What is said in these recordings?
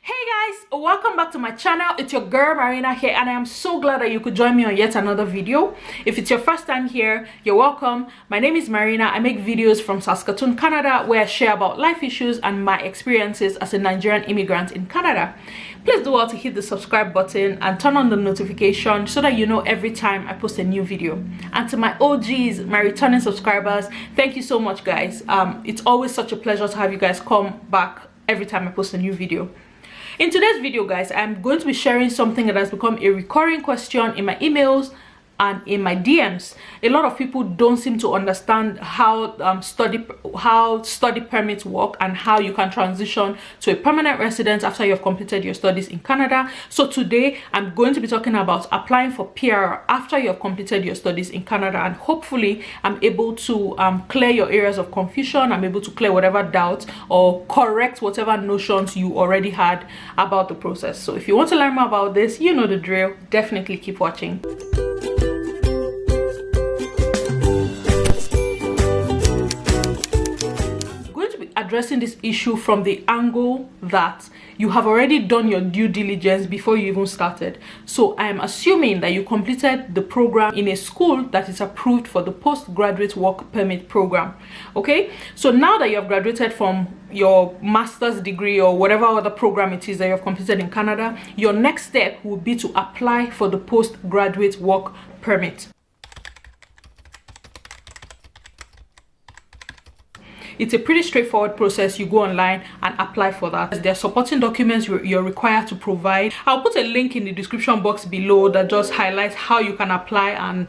Hey guys, welcome back to my channel. It's your girl Marina here, and I am so glad that you could join me on yet another video. If it's your first time here, you're welcome. My name is Marina. I make videos from Saskatoon, Canada, where I share about life issues and my experiences as a Nigerian immigrant in Canada. Please do well to hit the subscribe button and turn on the notification so that you know every time I post a new video. And to my OGs, my returning subscribers, thank you so much guys. It's always such a pleasure to have you guys come back every time I post a new video. In today's video guys, I'm going to be sharing something that has become a recurring question in my emails and in my DMs. A lot of people don't seem to understand how study permits work and how you can transition to a permanent residence after you have completed your studies in Canada. So today I'm going to be talking about applying for PR after you have completed your studies in Canada, and hopefully I'm able to clear your areas of confusion. I'm able to clear whatever doubts or correct whatever notions you already had about the process. So if you want to learn more about this, you know the drill. Definitely keep watching. Addressing this issue from the angle that you have already done your due diligence before you even started. So I am assuming that you completed the program in a school that is approved for the postgraduate work permit program. Okay, so now that you have graduated from your master's degree or whatever other program it is that you have completed in Canada, your next step will be to apply for the postgraduate work permit. It's a pretty straightforward process. You go online and apply for that. There are supporting documents you're required to provide. I'll put a link in the description box below that just highlights how you can apply and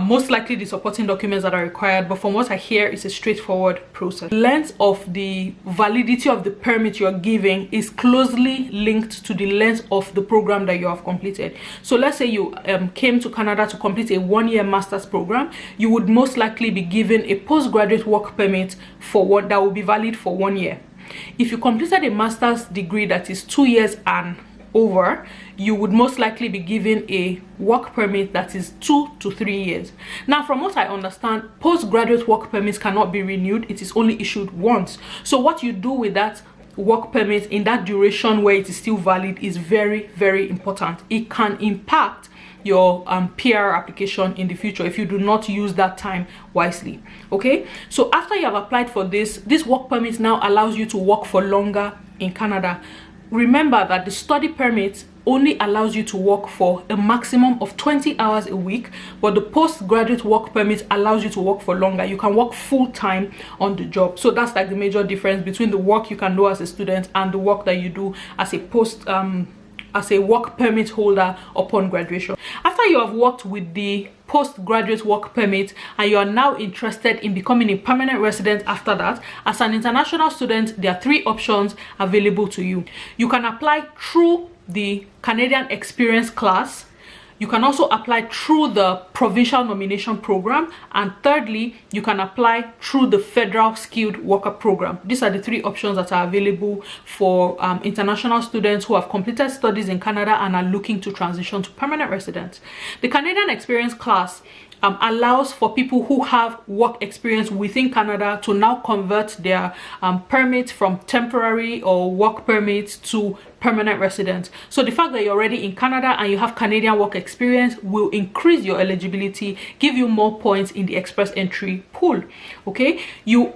most likely the supporting documents that are required. But from what I hear, it's a straightforward process. The length of the validity of the permit you're giving is closely linked to the length of the program that you have completed. So let's say you came to Canada to complete a one-year master's program, you would most likely be given a postgraduate work permit for what that will be valid for 1 year. If you completed a master's degree that is 2 years and over, you would most likely be given a work permit that is 2 to 3 years. Now, from what I understand, postgraduate work permits cannot be renewed. It is only issued once. So what you do with that work permit in that duration where it is still valid is very, very important. It can impact your PR application in the future if you do not use that time wisely. Okay, so after you have applied for this work permit now allows you to work for longer in Canada. Remember that the study permit only allows you to work for a maximum of 20 hours a week, but the postgraduate work permit allows you to work for longer. You can work full-time on the job. So that's like the major difference between the work you can do as a student and the work that you do as a work permit holder upon graduation. After you have worked with the postgraduate work permit and you are now interested in becoming a permanent resident after that, as an international student, there are 3 options available to you. You can apply through the Canadian Experience class. You can also apply through the Provincial Nomination program, and thirdly, you can apply through the Federal Skilled Worker program. These are the 3 options that are available for international students who have completed studies in Canada and are looking to transition to permanent residence. The Canadian Experience class allows for people who have work experience within Canada to now convert their permit from temporary or work permit to permanent resident. So the fact that you're already in Canada and you have Canadian work experience will increase your eligibility, give you more points in the express entry pool. Okay,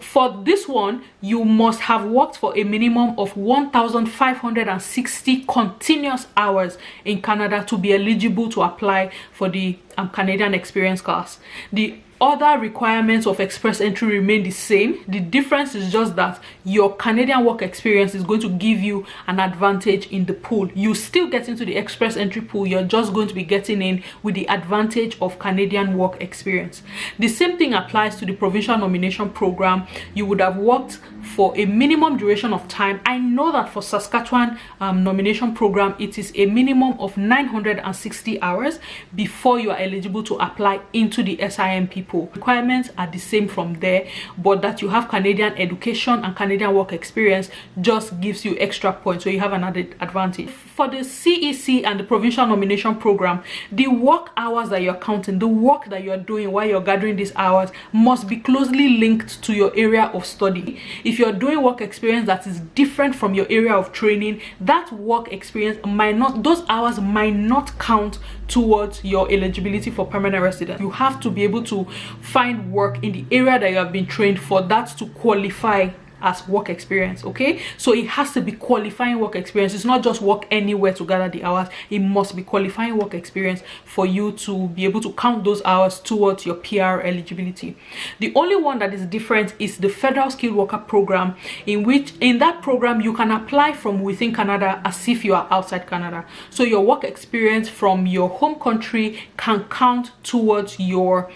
for this one you must have worked for a minimum of 1,560 continuous hours in Canada to be eligible to apply for the Canadian Experience class. The other requirements of express entry remain the same. The difference is just that your Canadian work experience is going to give you an advantage in the pool. You still get into the express entry pool, you're just going to be getting in with the advantage of Canadian work experience. The same thing applies to the Provincial Nomination program. You would have worked for a minimum duration of time. I know that for Saskatchewan nomination program, it is a minimum of 960 hours before you are eligible to apply into the SIMP pool. Requirements are the same from there, but that you have Canadian education and Canadian work experience just gives you extra points, so you have an added advantage. For the CEC and the Provincial Nomination program, the work hours that you're counting, the work that you're doing while you're gathering these hours, must be closely linked to your area of study. If If you're doing work experience that is different from your area of training, that work experience might not, those hours might not count towards your eligibility for permanent residence. You have to be able to find work in the area that you have been trained for that to qualify as work experience. Okay, so it has to be qualifying work experience. It's not just work anywhere to gather the hours. It must be qualifying work experience for you to be able to count those hours towards your PR eligibility. The only one that is different is the Federal Skilled Worker Program, in that program you can apply from within Canada as if you are outside Canada. So your work experience from your home country can count towards your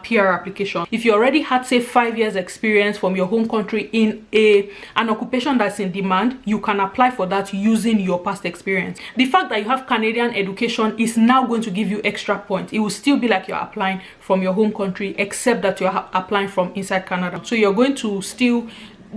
PR application. If you already had, say, 5 years experience from your home country in an occupation that's in demand, you can apply for that using your past experience. The fact that you have Canadian education is now going to give you extra points. It will still be like you're applying from your home country, except that you're applying from inside Canada. So you're going to still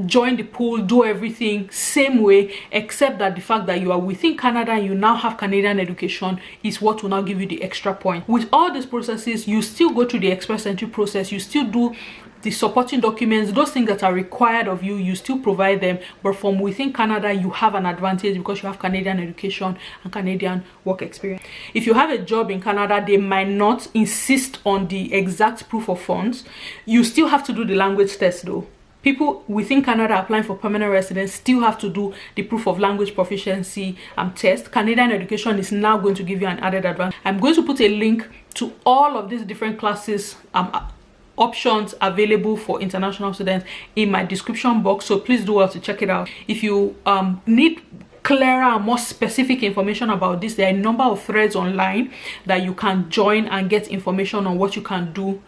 join the pool, do everything same way, except that the fact that you are within Canada and you now have Canadian education is what will now give you the extra point. With all these processes, you still go through the express entry process, you still do the supporting documents, those things that are required of you, you still provide them, but from within Canada you have an advantage because you have Canadian education and Canadian work experience. If you have a job in Canada, they might not insist on the exact proof of funds. You still have to do the language test though. People within Canada applying for permanent residence still have to do the proof of language proficiency test. Canadian education is now going to give you an added advantage. I'm going to put a link to all of these different classes options available for international students in my description box, so please do well to check it out. If you need clearer and more specific information about this, there are a number of threads online that you can join and get information on what you can do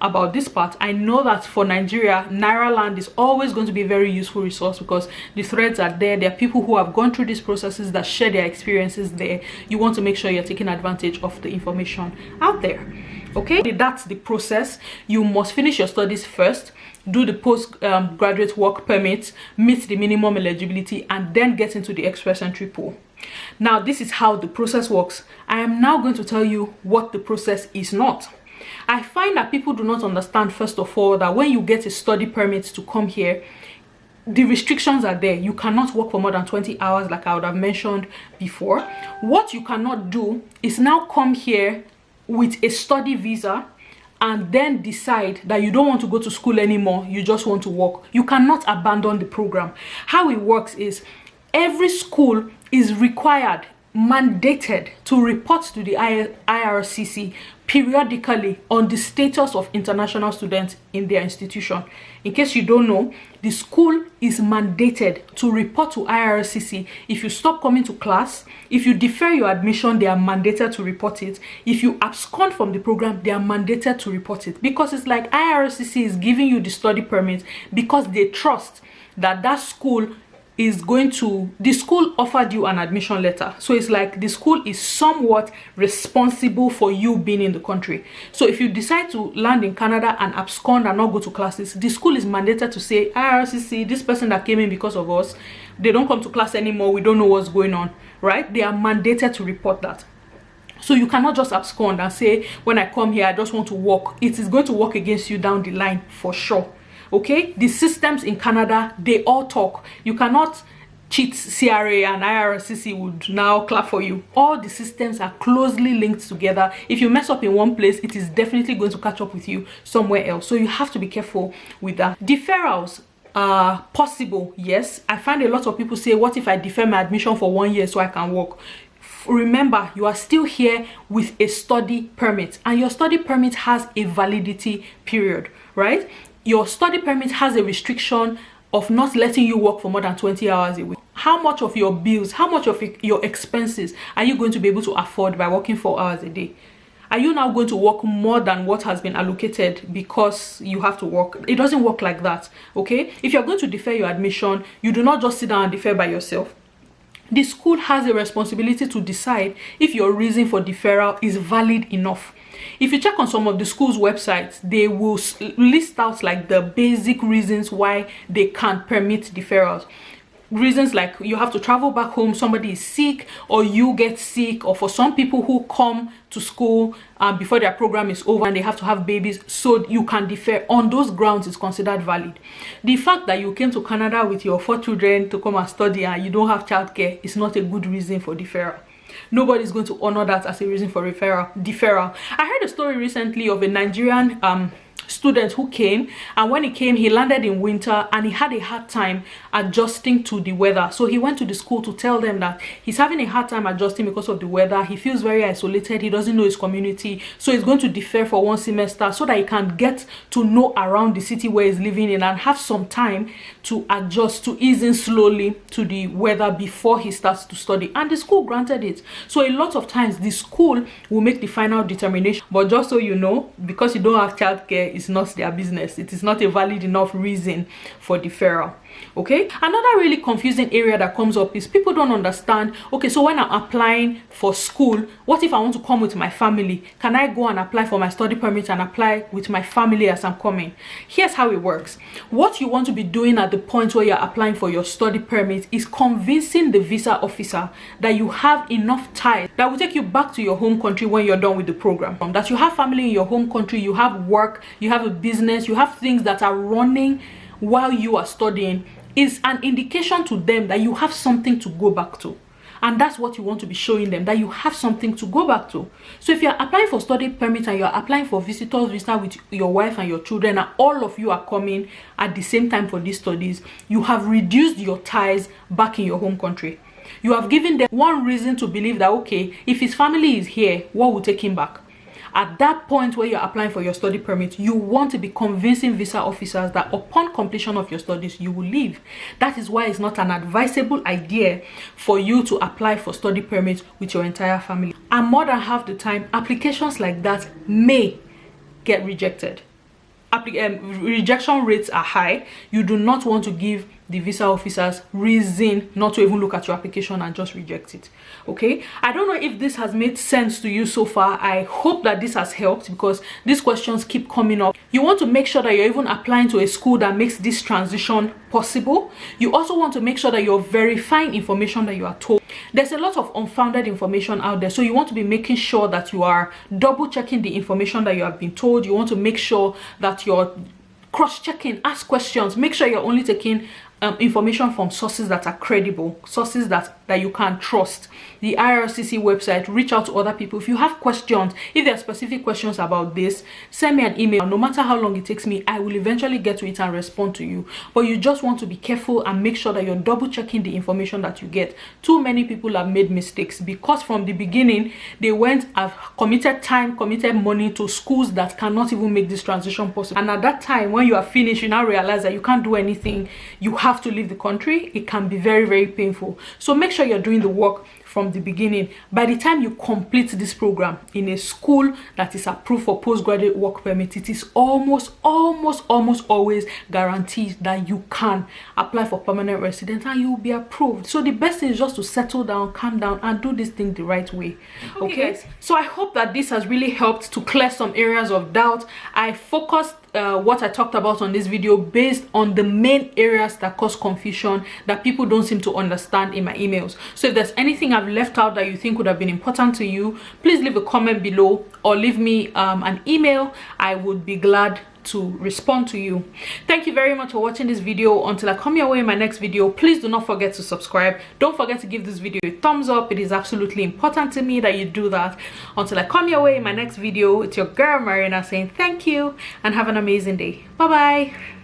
about this part. I know that for Nigeria, Nairaland is always going to be a very useful resource because the threads are there. There are people who have gone through these processes that share their experiences there. You want to make sure you're taking advantage of the information out there. Okay, that's the process. You must finish your studies first, do the postgraduate work permit, meet the minimum eligibility, and then get into the express entry pool. Now, this is how the process works. I am now going to tell you what the process is not. I find that people do not understand, first of all, that when you get a study permit to come here, the restrictions are there. You cannot work for more than 20 hours like I would have mentioned before. What you cannot do is now come here with a study visa and then decide that you don't want to go to school anymore, you just want to work. You cannot abandon the program. How it works is every school is required, mandated to report to the IRCC periodically on the status of international students in their institution. In case you don't know, the school is mandated to report to IRCC if you stop coming to class. If you defer your admission, they are mandated to report it. If you abscond from the program, they are mandated to report it, because it's like IRCC is giving you the study permit because they trust that that school is going to, the school offered you an admission letter. So it's like the school is somewhat responsible for you being in the country. So if you decide to land in Canada and abscond and not go to classes, the school is mandated to say, IRCC, this person that came in because of us, they don't come to class anymore, we don't know what's going on, right? They are mandated to report that. So you cannot just abscond and say, when I come here, I just want to work. It is going to work against you down the line for sure. Okay, the systems in Canada, they all talk. You cannot cheat CRA and IRCC would now clap for you. All the systems are closely linked together. If you mess up in one place, it is definitely going to catch up with you somewhere else. So you have to be careful with that. Deferrals are possible, yes. I find a lot of people say, what if I defer my admission for 1 year so I can work? Remember, you are still here with a study permit, and your study permit has a validity period, right? Your study permit has a restriction of not letting you work for more than 20 hours a week. How much of your bills, how much of your expenses are you going to be able to afford by working 4 hours a day? Are you now going to work more than what has been allocated because you have to work? It doesn't work like that, okay? If you're going to defer your admission, you do not just sit down and defer by yourself. The school has a responsibility to decide if your reason for deferral is valid enough. If you check on some of the schools' websites, they will list out like the basic reasons why they can't permit deferrals. reasons like you have to travel back home, somebody is sick, or you get sick, or for some people who come to school before their program is over and they have to have babies, so you can defer. On those grounds, it's considered valid. The fact that you came to Canada with your 4 children to come and study and you don't have childcare is not a good reason for deferral. Nobody's going to honor that as a reason for deferral. I heard a story recently of a Nigerian student who came, and when he came, he landed in winter and he had a hard time adjusting to the weather. So he went to the school to tell them that he's having a hard time adjusting because of the weather. He feels very isolated, he doesn't know his community, so he's going to defer for 1 semester so that he can get to know around the city where he's living in and have some time to adjust, to ease in slowly to the weather before he starts to study. And the school granted it. So a lot of times the school will make the final determination, but just so you know, because you don't have childcare, it's not their business. It is not a valid enough reason for deferral. Okay, another really confusing area that comes up is people don't understand, okay, so when I'm applying for school, what if I want to come with my family? Can I go and apply for my study permit and apply with my family as I'm coming? Here's how it works. What you want to be doing at the point where you're applying for your study permit is convincing the visa officer that you have enough ties that will take you back to your home country when you're done with the program. That you have family in your home country, you have work, you have a business, you have things that are running while you are studying, is an indication to them that you have something to go back to. And that's what you want to be showing them, that you have something to go back to. So if you're applying for study permit and you're applying for visitor's visa with your wife and your children, and all of you are coming at the same time for these studies, you have reduced your ties back in your home country. You have given them one reason to believe that, okay, if his family is here, what will take him back? At that point where you're applying for your study permit, you want to be convincing visa officers that upon completion of your studies, you will leave. That is why it's not an advisable idea for you to apply for study permit with your entire family. And more than half the time, applications like that may get rejected. Rejection rates are high. You do not want to give the visa officers reason not to even look at your application and just reject it. Okay, I don't know if this has made sense to you so far. I hope that this has helped, because these questions keep coming up. You want to make sure that you're even applying to a school that makes this transition possible. You also want to make sure that you're verifying information that you are told. There's a lot of unfounded information out there, so you want to be making sure that you are double checking the information that you have been told. You want to make sure that you're cross-checking, ask questions, make sure you're only taking information from sources that are credible, sources that you can trust. The IRCC website, reach out to other people. If you have questions, if there are specific questions about this, send me an email. No matter how long it takes me, I will eventually get to it and respond to you. But you just want to be careful and make sure that you're double checking the information that you get. Too many people have made mistakes because from the beginning they went and committed time, committed money to schools that cannot even make this transition possible. And at that time, when you are finished, you now realize that you can't do anything. You have to leave the country. It can be very, very painful. So make sure you're doing the work from the beginning. By the time you complete this program in a school that is approved for postgraduate work permit, it is almost always guaranteed that you can apply for permanent residence and you will be approved. So the best thing is just to settle down, calm down, and do this thing the right way. Okay, so I hope that this has really helped to clear some areas of doubt. I focused what I talked about on this video based on the main areas that cause confusion that people don't seem to understand in my emails. So if there's anything I've left out that you think would have been important to you, please leave a comment below or leave me an email. I would be glad to respond to you. Thank you very much for watching this video. Until I come your way in my next video, please do not forget to subscribe. Don't forget to give this video a thumbs up. It is absolutely important to me that you do that. Until I come your way in my next video, it's your girl Marina saying thank you and have an amazing day. Bye bye.